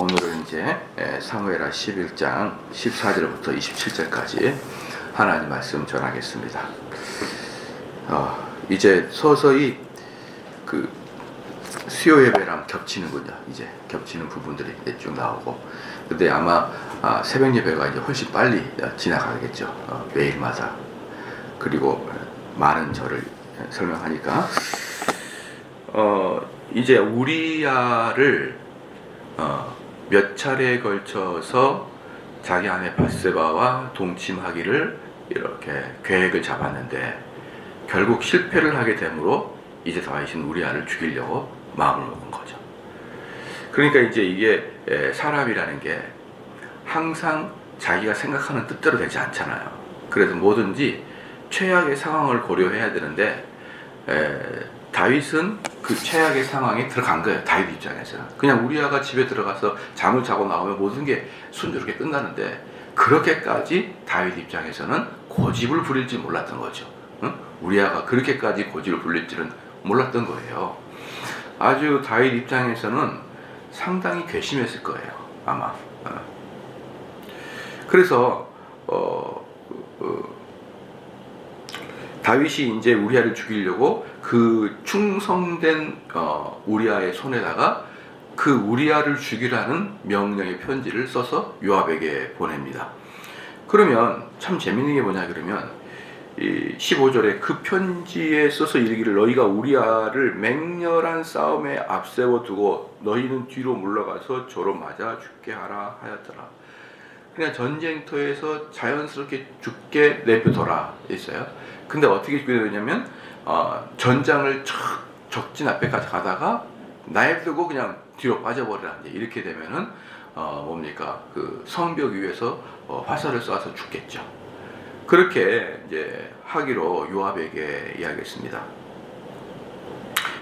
오늘은 이제 사무엘하 11장 14절부터 27절까지 하나님 말씀 전하겠습니다. 이제 서서히 그 수요 예배랑 겹치는군요. 이제 겹치는 부분들이 쭉 나오고, 근데 아마 새벽 예배가 이제 훨씬 빨리 지나가겠죠. 매일마다. 그리고 많은 절을 설명하니까 이제 우리야를 몇 차례에 걸쳐서 자기 아내 밧세바와 동침하기를 이렇게 계획을 잡았는데 결국 실패를 하게 되므로 이제 다윗은 우리야를 죽이려고 마음을 먹은 거죠. 그러니까 이제 이게 사람이라는 게 항상 자기가 생각하는 뜻대로 되지 않잖아요. 그래서 뭐든지 최악의 상황을 고려해야 되는데 다윗은 그 최악의 상황에 들어간 거예요. 다윗 입장에서는 그냥 우리아가 집에 들어가서 잠을 자고 나오면 모든 게 순조롭게 끝나는데, 그렇게까지 다윗 입장에서는 고집을 부릴지 몰랐던 거죠. 응? 우리아가 그렇게까지 고집을 부릴 줄은 몰랐던 거예요. 아주 다윗 입장에서는 상당히 괘씸했을 거예요, 아마. 그래서 다윗이 이제 우리아를 죽이려고 그 충성된 우리아의 손에다가 그 우리아를 죽이라는 명령의 편지를 써서 요압에게 보냅니다. 그러면 참 재밌는 게 뭐냐 그러면 이 15절에 그 편지에 써서 이르기를 너희가 우리아를 맹렬한 싸움에 앞세워 두고 너희는 뒤로 물러가서 저로 맞아 죽게 하라 하였더라. 그냥 전쟁터에서 자연스럽게 죽게 내버려둬라 했어요. 근데 어떻게 죽게 되냐면 전장을 적진 앞에까지 가다가 날 두고 그냥 뒤로 빠져버리라. 이렇게 되면은 뭡니까, 그 성벽 위에서 화살을 쏴서 죽겠죠. 그렇게 이제 하기로 요압에게 이야기했습니다.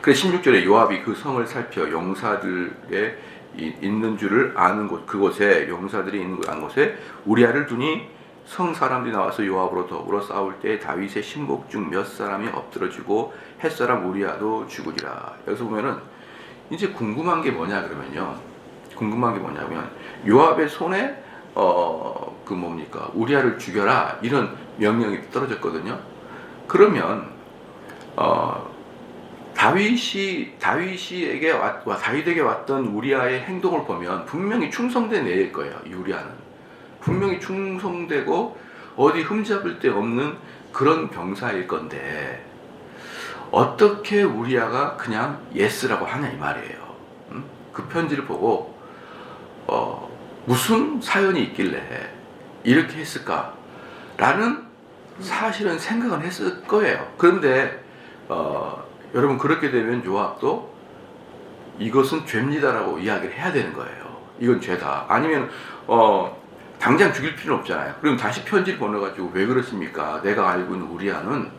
그래서 16절에 요압이 그 성을 살펴 용사들의 있는 줄을 아는 곳, 그곳에 용사들이 있는 곳 아는 곳에 우리아를 두니 성 사람들이 나와서 요압으로 더불어 싸울 때 다윗의 신복 중 몇 사람이 엎드러지고 햇사람 우리아도 죽으리라. 여기서 보면은 이제 궁금한 게 뭐냐 그러면요, 궁금한 게 뭐냐면 요압의 손에 그 뭡니까, 우리아를 죽여라 이런 명령이 떨어졌거든요. 그러면 다윗에게 왔던 우리아의 행동을 보면 분명히 충성된 애일 거예요. 이 우리아는 분명히 충성되고 어디 흠잡을 데 없는 그런 병사일 건데 어떻게 우리아가 그냥 예스라고 하냐 이 말이에요. 그 편지를 보고 무슨 사연이 있길래 이렇게 했을까라는 사실은 생각은 했을 거예요. 그런데 여러분, 그렇게 되면 요압도 이것은 죄입니다라고 이야기를 해야 되는 거예요. 이건 죄다. 아니면 당장 죽일 필요는 없잖아요. 그럼 다시 편지를 보내가지고 왜 그렇습니까? 내가 알고 있는 우리아는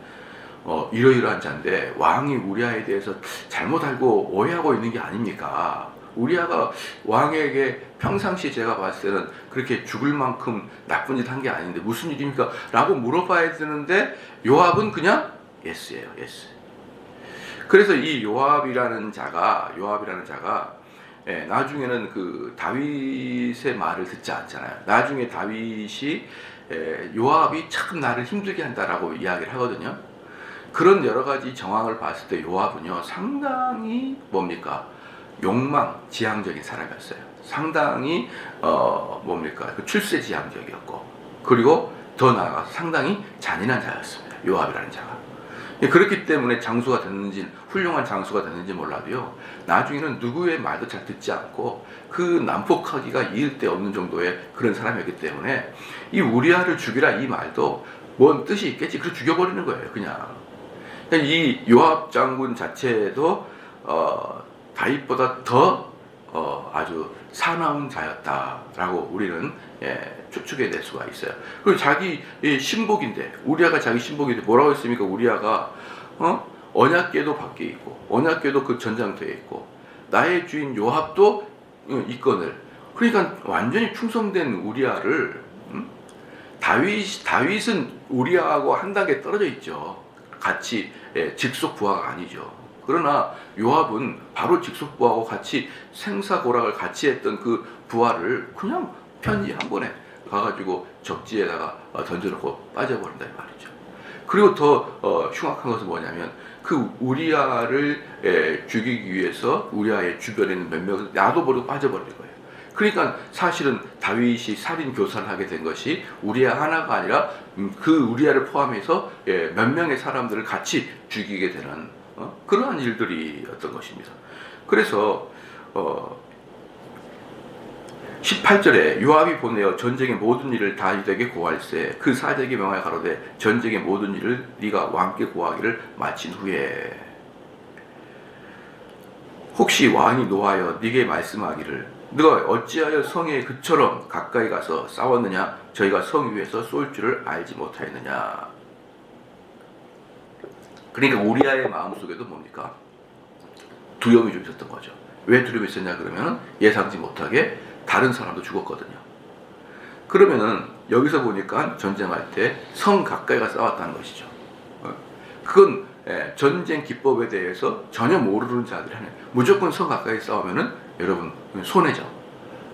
이러이러한 자인데 왕이 우리아에 대해서 잘못 알고 오해하고 있는 게 아닙니까? 우리아가 왕에게 평상시에 제가 봤을 때는 그렇게 죽을 만큼 나쁜 짓 한 게 아닌데 무슨 일입니까? 라고 물어봐야 되는데 요압은 그냥 예스예요. 예스. 그래서 이 요압이라는 자가 나중에는 그 다윗의 말을 듣지 않잖아요. 나중에 다윗이 요압이 참 나를 힘들게 한다라고 이야기를 하거든요. 그런 여러 가지 정황을 봤을 때 요압은요 상당히 뭡니까, 욕망지향적인 사람이었어요. 상당히 그 출세지향적이었고, 그리고 더 나아가서 상당히 잔인한 자였습니다. 요압이라는 자가. 그렇기 때문에 장수가 됐는지, 훌륭한 장수가 됐는지 몰라도요, 나중에는 누구의 말도 잘 듣지 않고 그 난폭하기가 이을 데 없는 정도의 그런 사람이었기 때문에 이 우리아를 죽이라 이 말도 뭔 뜻이 있겠지. 그래서 죽여버리는 거예요, 그냥. 이 요압 장군 자체도 다윗보다 더 아주 사나운 자였다라고 우리는 추측해낼 수가 있어요. 그리고 자기 신복인데, 우리아가 자기 신복인데 뭐라고 했습니까? 우리아가 언약궤도 밖에 있고 언약궤도 그 전장터에 있고 나의 주인 요압도 있거늘. 그러니까 완전히 충성된 우리아를 다윗은 우리아하고 한 단계 떨어져 있죠. 같이 직속 부하가 아니죠. 그러나 요압은 바로 직속부하고 같이 생사고락을 같이 했던 그 부하를 그냥 편지 한 번에 가가지고 적지에다가 던져놓고 빠져버린다 이 말이죠. 그리고 더 흉악한 것은 뭐냐면 그 우리아를 죽이기 위해서 우리아의 주변에 있는 몇 명을 놔둬버리고 빠져버린 거예요. 그러니까 사실은 다윗이 살인 교사를 하게 된 것이 우리아 하나가 아니라 그 우리아를 포함해서 몇 명의 사람들을 같이 죽이게 되는 그러한 일들이었던 것입니다. 그래서 18절에 요압이 보내어 전쟁의 모든 일을 다윗에게 고할세 그 사제에게 명하여 가로되 전쟁의 모든 일을 네가 왕께 고하기를 마친 후에 혹시 왕이 노하여 네게 말씀하기를 너가 어찌하여 성에 그처럼 가까이 가서 싸웠느냐 저희가 성 위에서 쏠 줄을 알지 못하였느냐. 그러니까 우리아의 마음속에도 뭡니까? 두려움이 좀 있었던 거죠. 왜 두려움이 있었냐 그러면 예상치 못하게 다른 사람도 죽었거든요. 그러면은 여기서 보니까 전쟁할 때 성 가까이가 싸웠다는 것이죠. 그건 전쟁 기법에 대해서 전혀 모르는 자들이 하는 무조건 성 가까이 싸우면은 여러분 손해죠.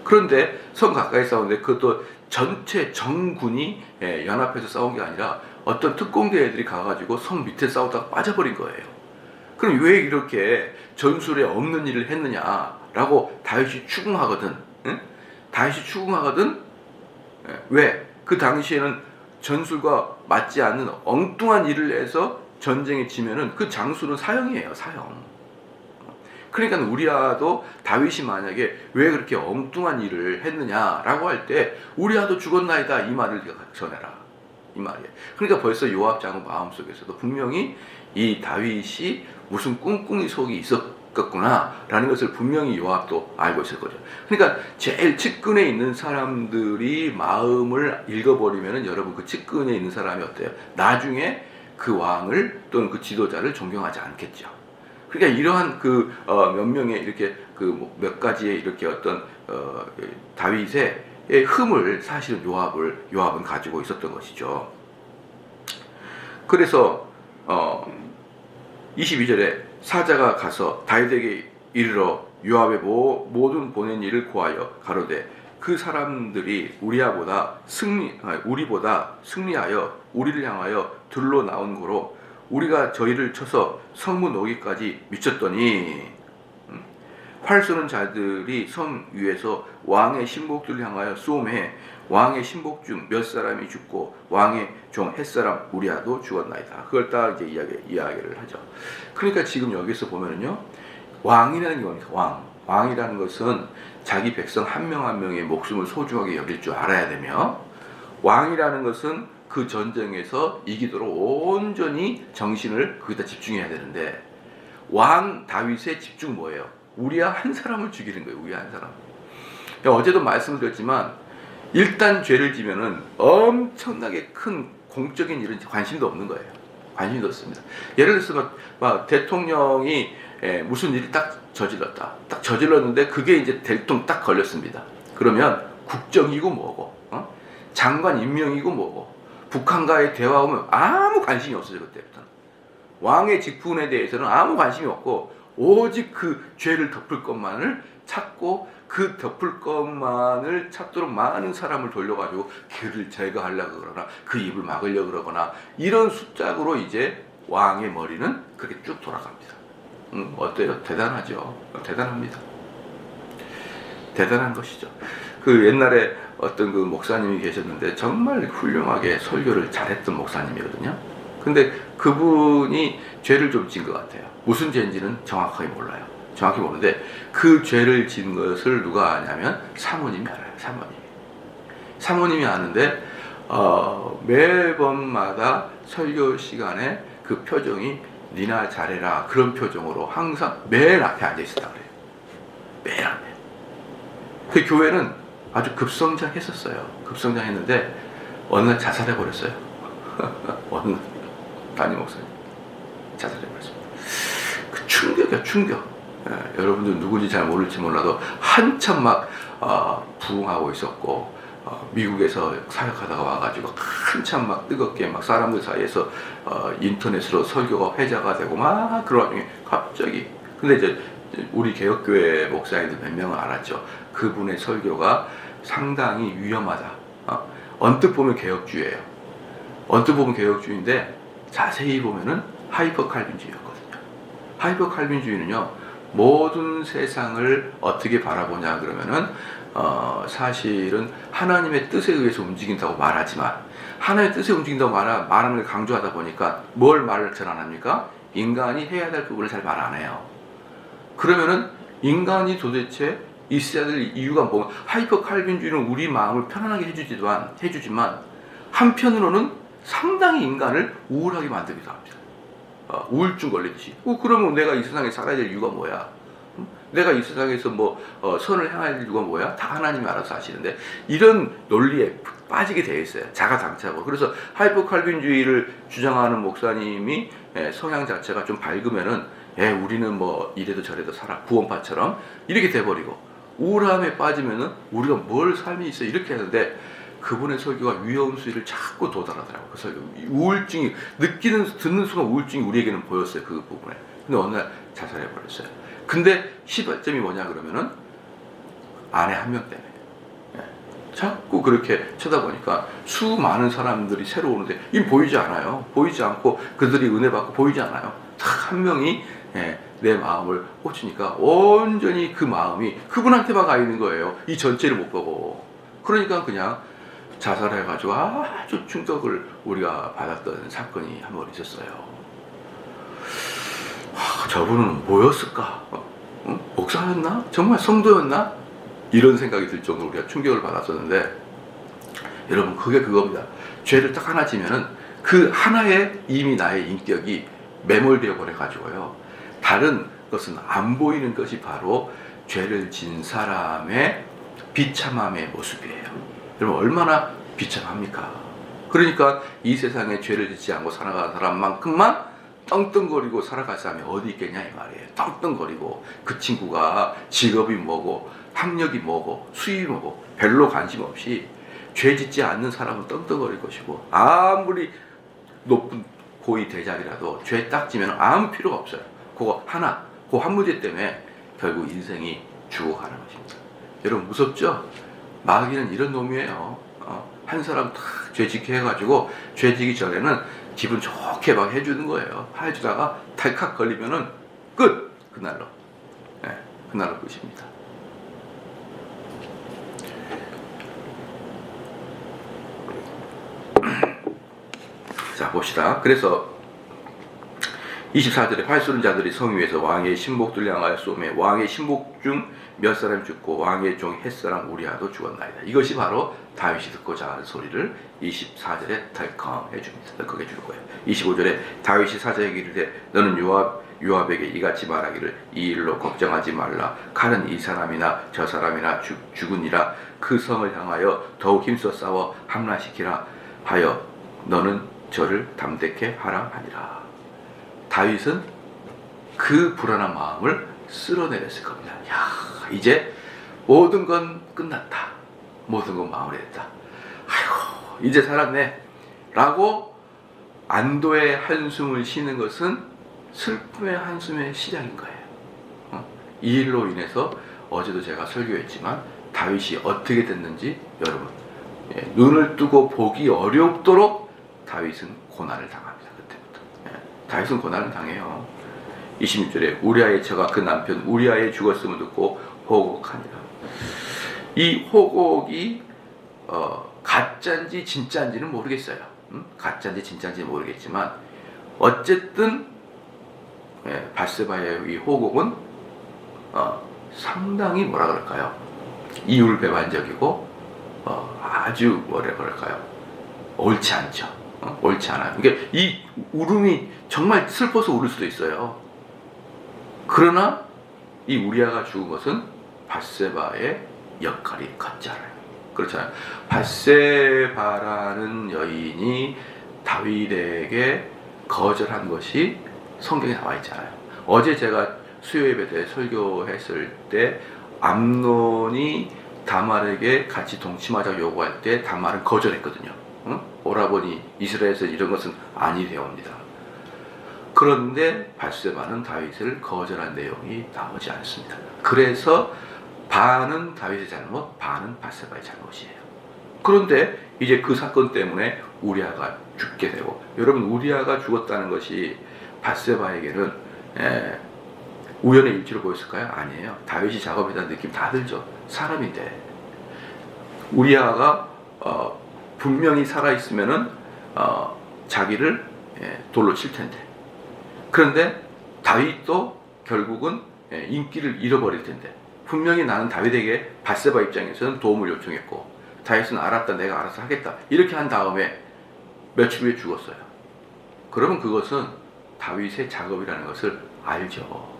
그런데 성 가까이 싸우는데 그것도 전체 정군이 연합해서 싸운 게 아니라 어떤 특공대 애들이 가가지고 성 밑에 싸우다가 빠져버린 거예요. 그럼 왜 이렇게 전술에 없는 일을 했느냐라고 다윗이 추궁하거든. 응? 다윗이 추궁하거든. 왜? 그 당시에는 전술과 맞지 않는 엉뚱한 일을 해서 전쟁에 지면은 그 장수는 사형이에요. 사형. 그러니까 우리아도 다윗이 만약에 왜 그렇게 엉뚱한 일을 했느냐라고 할 때 우리아도 죽었나이다 이 말을 전해라 이 말이에요. 그러니까 벌써 요압 장군 마음속에서도 분명히 이 다윗이 무슨 꿍꿍이 속이 있었겠구나라는 것을 분명히 요압도 알고 있을 거죠. 그러니까 제일 측근에 있는 사람들이 마음을 읽어버리면은 여러분 그 측근에 있는 사람이 어때요? 나중에 그 왕을 또는 그 지도자를 존경하지 않겠죠. 그러니까 이러한 그 몇 명의 이렇게 그 몇 가지의 이렇게 어떤 다윗의 흠을 사실은 요압은 가지고 있었던 것이죠. 그래서 22절에 사자가 가서 다윗에게 이르러 요압의 모든 보낸 일을 고하여 가로되 그 사람들이 우리보다 승리하여 우리를 향하여 들러 나온 고로 우리가 저희를 쳐서 성문 오기까지 미쳤더니 활 쏘는 자들이 성 위에서 왕의 신복들을 향하여 쏘매 왕의 신복 중 몇 사람이 죽고 왕의 종 햇사람 우리아도 죽었나이다. 그걸 딱 이제 이야기를 하죠. 그러니까 지금 여기서 보면은요, 왕이라는 게 뭡니까? 왕이라는 것은 자기 백성 한 명 한 명의 목숨을 소중하게 여길 줄 알아야 되며, 왕이라는 것은 그 전쟁에서 이기도록 온전히 정신을 거기다 집중해야 되는데, 왕 다윗의 집중 뭐예요? 우리아 한 사람을 죽이는 거예요. 우리아 한 사람. 어제도 말씀드렸지만 일단 죄를 지면은 엄청나게 큰 공적인 일은 관심도 없는 거예요. 관심도 없습니다. 예를 들어서 막 대통령이 무슨 일이 딱 저질렀는데 그게 이제 대통령 딱 걸렸습니다. 그러면 국정이고 뭐고, 장관 임명이고 뭐고, 북한과의 대화하면 아무 관심이 없어요. 그때부터는 왕의 직분에 대해서는 아무 관심이 없고 오직 그 죄를 덮을 것만을 찾고, 그 덮을 것만을 찾도록 많은 사람을 돌려가지고 그를 제거하려고 그러거나 그 입을 막으려고 그러거나, 이런 숫작으로 이제 왕의 머리는 그렇게 쭉 돌아갑니다. 어때요? 대단하죠. 대단합니다. 대단한 것이죠. 그 옛날에 어떤 그 목사님이 계셨는데 정말 훌륭하게 설교를 잘했던 목사님이거든요. 근데 그분이 죄를 좀 진 것 같아요. 무슨 죄인지는 정확하게 몰라요. 정확히 모르는데 그 죄를 진 것을 누가 아냐면 사모님이 알아요. 사모님이 아는데 매번마다 설교 시간에 그 표정이 니나 잘해라 그런 표정으로 항상 맨 앞에 앉아 있었다 그래요. 맨 앞에. 그 교회는 아주 급성장했었어요. 급성장했는데 어느 날 자살해 버렸어요. 어느 날 담임 목사님 자살해 버렸습니다. 그 충격이야, 충격. 여러분들 누군지 잘 모를지 몰라도 한참 막 부흥하고 있었고 미국에서 사역하다가 와가지고 한참 막 뜨겁게 막 사람들 사이에서 인터넷으로 설교가 회자가 되고 막 그런 와중에 갑자기 근데 이제 우리 개혁교회 목사님들 몇 명은 알았죠. 그분의 설교가 상당히 위험하다. 언뜻 보면 개혁주의예요. 언뜻 보면 개혁주의인데 자세히 보면은 하이퍼 칼빈주의였거든요. 하이퍼 칼빈주의는요, 모든 세상을 어떻게 바라보냐 그러면은 사실은 하나님의 뜻에 의해서 움직인다고 말하지만 하나님의 뜻에 움직인다고 말하는 걸 강조하다 보니까 뭘 말을 잘 안 합니까? 인간이 해야 될 부분을 잘 말 안 해요. 그러면은 인간이 도대체 있어야 될 이유가 뭐가? 하이퍼 칼빈주의는 우리 마음을 편안하게 해주지만 한편으로는 상당히 인간을 우울하게 만들기도 합니다. 우울증 걸리듯이. 그러면 내가 이 세상에 살아야 될 이유가 뭐야? 내가 이 세상에서 선을 행해야 될 이유가 뭐야? 다 하나님이 알아서 하시는데 이런 논리에 빠지게 되어 있어요. 자가당착으로. 그래서 하이퍼 칼빈주의를 주장하는 목사님이 성향 자체가 좀 밝으면은 우리는 이래도 저래도 살아 구원파처럼 이렇게 돼버리고 우울함에 빠지면은 우리가 뭘 삶이 있어 이렇게 하는데 그분의 설교가 위험 수위를 자꾸 도달하더라고요. 그 설교. 우울증이 듣는 순간 우울증이 우리에게는 보였어요. 그 부분에. 근데 어느 날 자살해 버렸어요. 근데 시발점이 뭐냐 그러면은 아내 한 명 때문에. 자꾸 그렇게 쳐다보니까 수많은 사람들이 새로 오는데 이 보이지 않아요. 보이지 않고 그들이 은혜 받고 보이지 않아요. 딱 한 명이 내 마음을 꽂히니까 온전히 그 마음이 그분한테만 가 있는 거예요. 이 전체를 못 보고. 그러니까 그냥 자살해가지고 아주 충격을 우리가 받았던 사건이 한 번 있었어요. 저분은 뭐였을까? 목사였나? 정말 성도였나? 이런 생각이 들 정도로 우리가 충격을 받았었는데 여러분 그게 그겁니다. 죄를 딱 하나 지면은 그 하나에 이미 나의 인격이 매몰되어 버려가지고요. 다른 것은 안 보이는 것이 바로 죄를 진 사람의 비참함의 모습이에요. 여러분 얼마나 비참합니까? 그러니까 이 세상에 죄를 짓지 않고 살아가는 사람만큼만 떵떵거리고 살아갈 사람이 어디 있겠냐 이 말이에요. 떵떵거리고 그 친구가 직업이 뭐고 학력이 뭐고 수입이 뭐고 별로 관심 없이 죄 짓지 않는 사람은 떵떵거릴 것이고 아무리 높은 고위 대작이라도 죄 딱 지면 아무 필요가 없어요. 그거 하나, 그 한 문제 때문에 결국 인생이 죽어가는 것입니다. 여러분 무섭죠? 마귀는 이런 놈이에요. 한 사람 탁 죄짓게 해가지고 죄지기 전에는 기분 좋게 막 해주는 거예요. 해주다가 탈칵 걸리면은 끝! 그날로. 그날로 끝입니다. 자 봅시다. 그래서 24절에 활 쏘는 자들이 성 위에서 왕의 신복들 향하여 쏘매 왕의 신복 중 몇 사람이 죽고 왕의 종 햇사람 우리아도 죽었나이다. 이것이 바로 다윗이 듣고자 하는 소리를 24절에 덜컹 해줍니다. 덜컹 해주는 거예요. 25절에 다윗이 사자에게 이르되 너는 요압에게 이같이 말하기를 이 일로 걱정하지 말라. 칼은 이 사람이나 저 사람이나 죽으니라. 그 성을 향하여 더욱 힘써 싸워 함락시키라 하여 너는 저를 담대케 하라 하니라. 다윗은 그 불안한 마음을 쓸어내렸을 겁니다. 이제 모든 건 끝났다. 모든 건 마무리됐다. 아이고 이제 살았네 라고 안도의 한숨을 쉬는 것은 슬픔의 한숨의 시작인 거예요. 이 일로 인해서 어제도 제가 설교했지만 다윗이 어떻게 됐는지 여러분 눈을 뜨고 보기 어렵도록 다윗은 고난을 당합니다. 그때부터 다윗은 고난을 당해요. 26절에 우리아의 처가 그 남편 우리아의 죽었음을 듣고 호곡하니라. 이 호곡이 가짜인지 진짜인지는 모르겠어요. 가짜인지 진짜인지는 모르겠지만 어쨌든 밧세바의 이 호곡은 상당히 뭐라 그럴까요? 이율배반적이고 아주 뭐라 그럴까요? 옳지 않죠. 옳지 않아요. 그러니까 이 울음이 정말 슬퍼서 울을 수도 있어요. 그러나 이 우리아가 죽은 것은 밧세바의 역할이 컸잖아요. 그렇잖아요. 밧세바라는 여인이 다윗에게 거절한 것이 성경에 나와 있잖아요. 어제 제가 수요 예배 때 설교했을 때 암논이 다말에게 같이 동침하자고 요구할 때 다말은 거절했거든요. 오라버니 이스라엘에서 이런 것은 아니되옵니다. 그런데 밧세바는 다윗을 거절한 내용이 나오지 않습니다. 그래서 반은 다윗의 잘못, 반은 밧세바의 잘못이에요. 그런데 이제 그 사건 때문에 우리아가 죽게 되고, 여러분 우리아가 죽었다는 것이 밧세바에게는 우연의 일치로 보였을까요? 아니에요. 다윗이 작업했다는 느낌 다 들죠. 사람인데 우리아가 분명히 살아있으면은 자기를 돌로 칠 텐데, 그런데 다윗도 결국은 인기를 잃어버릴 텐데, 분명히 나는 다윗에게 밧세바 입장에서는 도움을 요청했고 다윗은 알았다, 내가 알아서 하겠다 이렇게 한 다음에 며칠 후에 죽었어요. 그러면 그것은 다윗의 작업이라는 것을 알죠.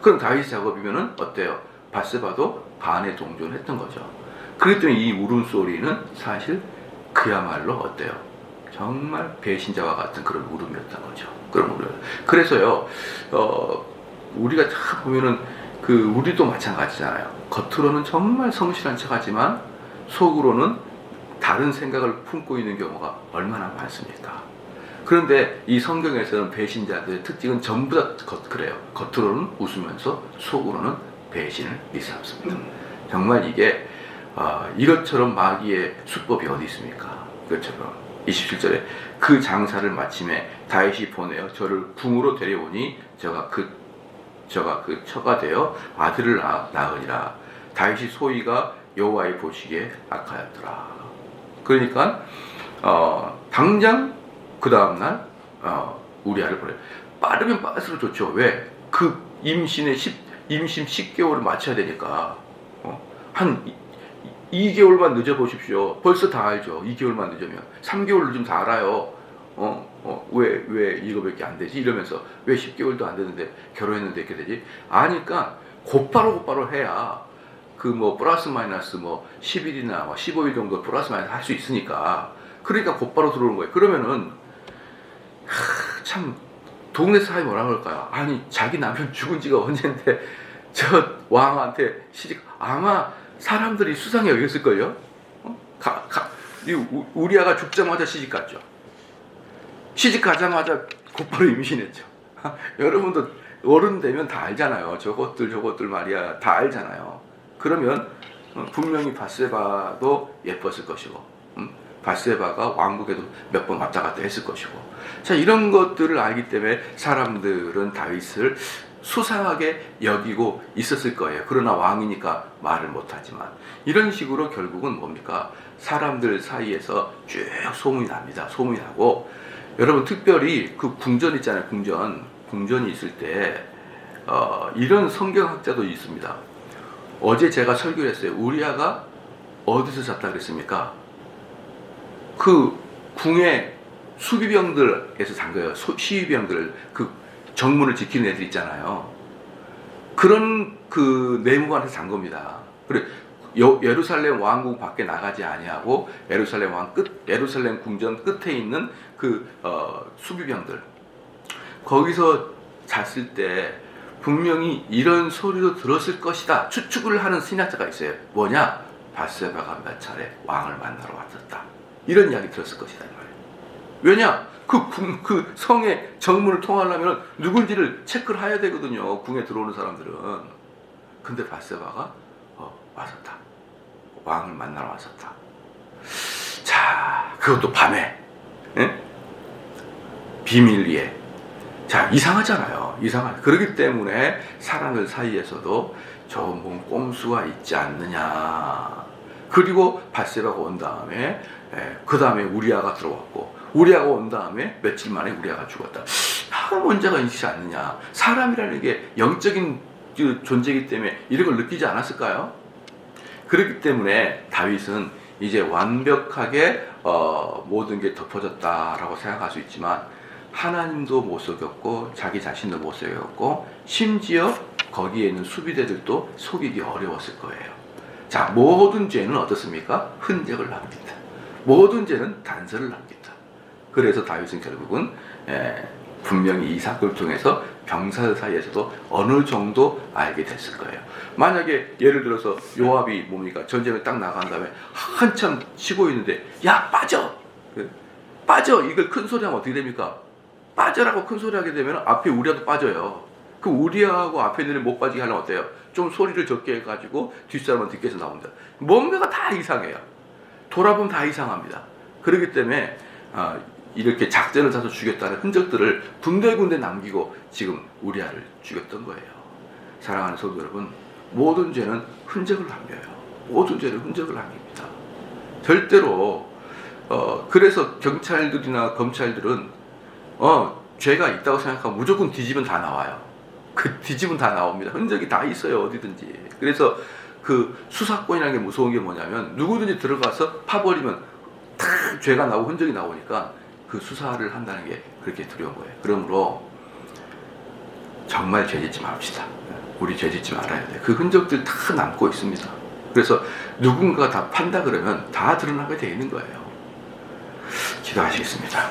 그럼 다윗의 작업이면은 어때요? 밧세바도 반에 동조했던 거죠. 그렇기 때문에 이 울음소리는 사실 그야말로 어때요? 정말 배신자와 같은 그런 울음이었던 거죠. 그런 울음. 그래서요, 우리가 참 보면은 우리도 마찬가지잖아요. 겉으로는 정말 성실한 척하지만 속으로는 다른 생각을 품고 있는 경우가 얼마나 많습니까? 그런데 이 성경에서는 배신자들의 특징은 전부 다 그래요. 겉으로는 웃으면서 속으로는 배신을 일삼습니다. 정말 이게 이것처럼 마귀의 수법이 어디 있습니까? 이것처럼 27절에 그 장사를 마침에 다윗이 보내어 저를 궁으로 데려오니 저가 그 처가 되어 아들을 낳으니라. 다윗이 소위가 여호와의 보시기에 악하였더라. 그러니까 당장 그 다음날 우리아를 보내. 빠르면 빠를수록 좋죠. 왜? 그 임신 10개월을 마쳐야 되니까. 한 2개월만 늦어보십시오. 벌써 다 알죠. 2개월만 늦으면. 3개월 늦으면 다 알아요. 왜 이거밖에 안 되지? 이러면서 왜 10개월도 안 되는데 결혼했는데 이렇게 되지? 아니까 곧바로 해야 플러스 마이너스 10일이나 15일 정도 플러스 마이너스 할 수 있으니까. 그러니까 곧바로 들어오는 거예요. 그러면은 참 동네 사람이 뭐라 그럴까요? 아니 자기 남편 죽은 지가 언젠데 저 왕한테 시집, 아마 사람들이 수상해 여겼을걸요? 우리아가 죽자마자 시집 갔죠. 시집 가자마자 곧바로 임신했죠. 여러분도 어른 되면 다 알잖아요. 저것들 말이야 다 알잖아요. 그러면 분명히 밧세바도 예뻤을 것이고, 밧세바가 왕국에도 몇 번 왔다 갔다 했을 것이고, 자, 이런 것들을 알기 때문에 사람들은 다윗을 수상하게 여기고 있었을 거예요. 그러나 왕이니까 말을 못하지만, 이런 식으로 결국은 뭡니까? 사람들 사이에서 쭉 소문이 납니다. 소문이 나고, 여러분 특별히 그 궁전 있잖아요. 궁전이 있을 때 이런 성경학자도 있습니다. 어제 제가 설교를 했어요. 우리아가 어디서 잤다 그랬습니까? 그 궁의 수비병들에서 잔 거예요. 시위병들, 그 정문을 지키는 애들 있잖아요. 그런 내무관에서 잔 겁니다. 그래, 예루살렘 왕궁 밖에 나가지 아니하고 예루살렘 궁전 끝에 있는 수비병들, 거기서 잤을 때 분명히 이런 소리도 들었을 것이다 추측을 하는 신학자가 있어요. 뭐냐? 밧세바가 몇 차례 왕을 만나러 왔었다, 이런 이야기 들었을 것이다 이 말이에요. 왜냐? 그 성의 정문을 통하려면 누군지를 체크를 해야 되거든요. 궁에 들어오는 사람들은. 근데 밧세바가 왔었다. 왕을 만나러 왔었다. 자, 그것도 밤에, 비밀리에. 자, 이상하잖아요. 그렇기 때문에 사람들 사이에서도 좋은 꼼수가 있지 않느냐. 그리고 밧세바가 온 다음에, 그 다음에 우리아가 들어왔고, 우리아가 온 다음에 며칠 만에 우리아가 죽었다. 문제가 있지 않느냐. 사람이라는 게 영적인 존재이기 때문에 이런 걸 느끼지 않았을까요? 그렇기 때문에 다윗은 이제 완벽하게 모든 게 덮어졌다라고 생각할 수 있지만, 하나님도 못 속였고 자기 자신도 못 속였고 심지어 거기에 있는 수비대들도 속이기 어려웠을 거예요. 자, 모든 죄는 어떻습니까? 흔적을 남깁니다. 모든 죄는 단서를 남깁니다. 그래서 다윗은 결국은 분명히 이 사건을 통해서 병사들 사이에서도 어느 정도 알게 됐을 거예요. 만약에 예를 들어서 요압이 뭡니까? 전쟁을 딱 나간 다음에 한참 쉬고 있는데 야 빠져! 빠져! 이걸 큰 소리 하면 어떻게 됩니까? 빠져라고 큰 소리 하게 되면 앞에 우리아도 빠져요. 그 우리아하고 앞에 있는 못 빠지게 하려면 어때요? 좀 소리를 적게 해가지고 뒷사람은 뒷게서 나온다. 뭔가가 다 이상해요. 돌아보면 다 이상합니다. 그렇기 때문에 이렇게 작전을 짜서 죽였다는 흔적들을 군데군데 남기고 지금 우리아를 죽였던 거예요. 사랑하는 성도 여러분, 모든 죄는 흔적을 남겨요. 모든 죄는 흔적을 남깁니다. 절대로 그래서 경찰들이나 검찰들은 죄가 있다고 생각하면 무조건 뒤집으면 다 나와요. 그 뒤집으면 다 나옵니다. 흔적이 다 있어요, 어디든지. 그래서 그 수사권이라는 게 무서운 게 뭐냐면 누구든지 들어가서 파버리면 다 죄가 나오고 흔적이 나오니까 그 수사를 한다는 게 그렇게 두려운 거예요. 그러므로 정말 죄짓지 맙시다. 우리 죄짓지 말아야 돼. 그 흔적들 다 남고 있습니다. 그래서 누군가가 다 판다 그러면 다 드러나게 돼 있는 거예요. 기도하시겠습니다.